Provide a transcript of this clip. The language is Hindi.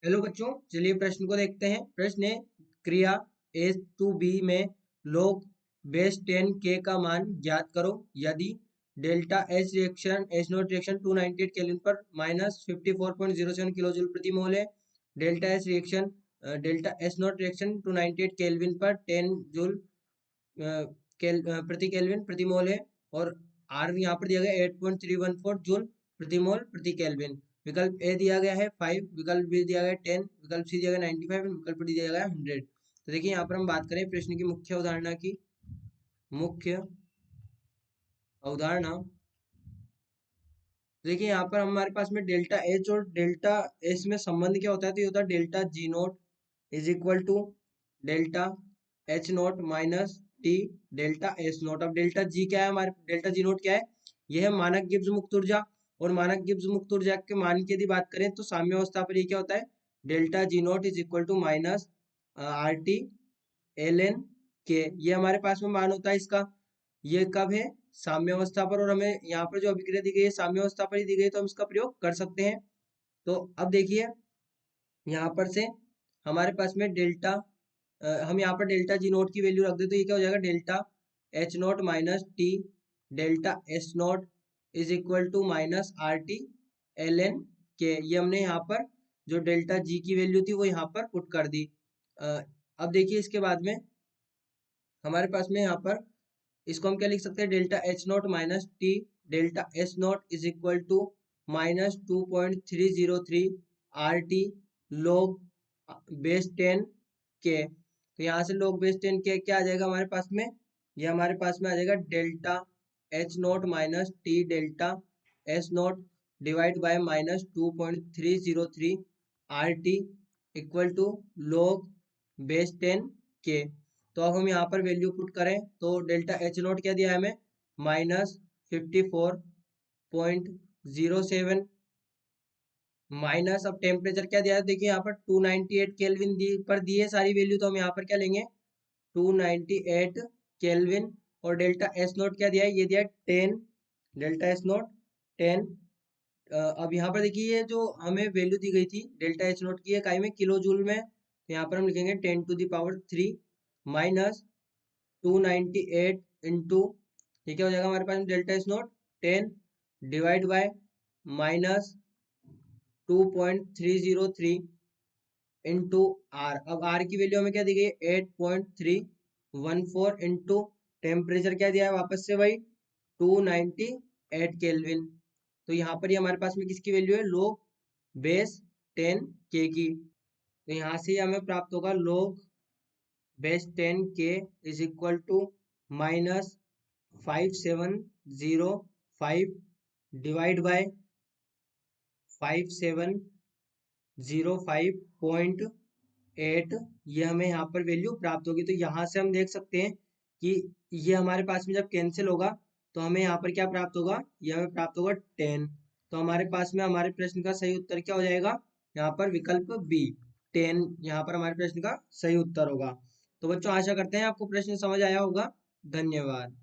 हेलो बच्चों, चलिए प्रश्न को देखते हैं। प्रश्न है, क्रिया ए टू बी में log बेस 10 के का मान ज्ञात करो यदि delta H reaction H note reaction 298 kelvin पर -54.07 किलो जूल प्रति मोल है। Delta H note reaction 298 kelvin पर 10 जूल प्रति केल्विन प्रति मोल है। और आर यहाँ पर दिया गया 8.314 जूल प्रति मोल प्रति केल्विन। विकल्प ए दिया गया है 5, विकल्प बी दिया गया है 10, विकल्प सी दिया गया 95 और विकल्प डी दिया गया है 100। तो देखिए यहाँ पर हम बात करें प्रश्न की मुख्य अवधारणा की। मुख्य अवधारणा देखिए यहाँ पर हमारे पास में डेल्टा एच और डेल्टा एस में संबंध क्या होता है, तो ये होता है delta G naught is equal to delta H naught minus T delta S naught. अब डेल्टा जी क्या है, हमारे डेल्टा जी नोट क्या है, यह है मानक गिब्स मुक्त ऊर्जा। और मानक गिब्स मुक्त ऊर्जा के मान की यदि बात करें तो साम्य अवस्था पर ये क्या होता है, delta G naught is equal to minus R T L N K. ये हमारे पास में मान होता है इसका। ये कब है, साम्य अवस्था पर। और हमें यहाँ पर जो अभिक्रिया दी गई है साम्य अवस्था पर ही दी गई है, तो हम इसका प्रयोग कर सकते हैं। तो अब देखिए यहाँ पर से हमारे पास में डेल्टा हम यहाँ पर डेल्टा जी नोट की वैल्यू रख दे तो ये क्या हो जाएगा, delta H naught minus T delta S naught is equal to minus R T L N K. ये हमने यहाँ पर जो डेल्टा जी की वैल्यू थी वो यहाँ पर पुट कर दी। अब देखिए इसके बाद में हमारे पास में यहाँ पर इसको हम क्या लिख सकते हैं, delta H naught minus T delta S naught is equal to -2.303 R T log base 10 K. तो यहाँ से log बेस 10 के क्या आ जाएगा हमारे पास में, ये हमारे पास में आ जाएगा delta H naught minus T delta S naught divide by -2.303 R T equal to log base 10 K. तो अब हम यहाँ पर वैल्यू पुट करें तो डेल्टा एच नोट क्या दिया है हमें, -54.07 माइनस। अब टेम्परेचर क्या दिया है, देखिए यहाँ पर 298 केल्विन पर दी है सारी वैल्यू, तो हम यहाँ पर क्या लेंगे 298 केल्विन। और डेल्टा एस नोट क्या दिया है, ये दिया है 10, डेल्टा एस नोट 10। अब यहाँ पर देखिए ये जो हमें वैल्यू दी गई थी डेल्टा एच नोट की इकाई में किलो जूल में, तो यहाँ पर हम लिखेंगे 10⁻³ माइनस 298 इंटू ये क्या हो जाएगा हमारे पास delta S naught 10 divide by -2.303 into R. अब आर की वैल्यू हमें क्या दी गई, 8.314 इंटू टेम्परेचर क्या दिया है वापस से वही 298 केल्विन। तो यहाँ पर ये हमारे पास में किसकी वैल्यू है, लोग बेस 10 के की। तो यहाँ से हमें प्राप्त होगा लोग base 10 K is equal to -5705 divide by 5705.8। ये हमें यहाँ पर वैल्यू प्राप्त होगी। तो यहाँ से हम देख सकते हैं कि ये हमारे पास में जब कैंसिल होगा तो हमें यहाँ पर क्या प्राप्त होगा, ये हमें प्राप्त होगा 10। तो हमारे पास में हमारे प्रश्न का सही उत्तर क्या हो जाएगा, यहाँ पर विकल्प बी 10 यहाँ पर हमारे प्रश्न का सही उत्तर होगा। तो बच्चों आशा करते हैं आपको प्रश्न समझ आया होगा। धन्यवाद।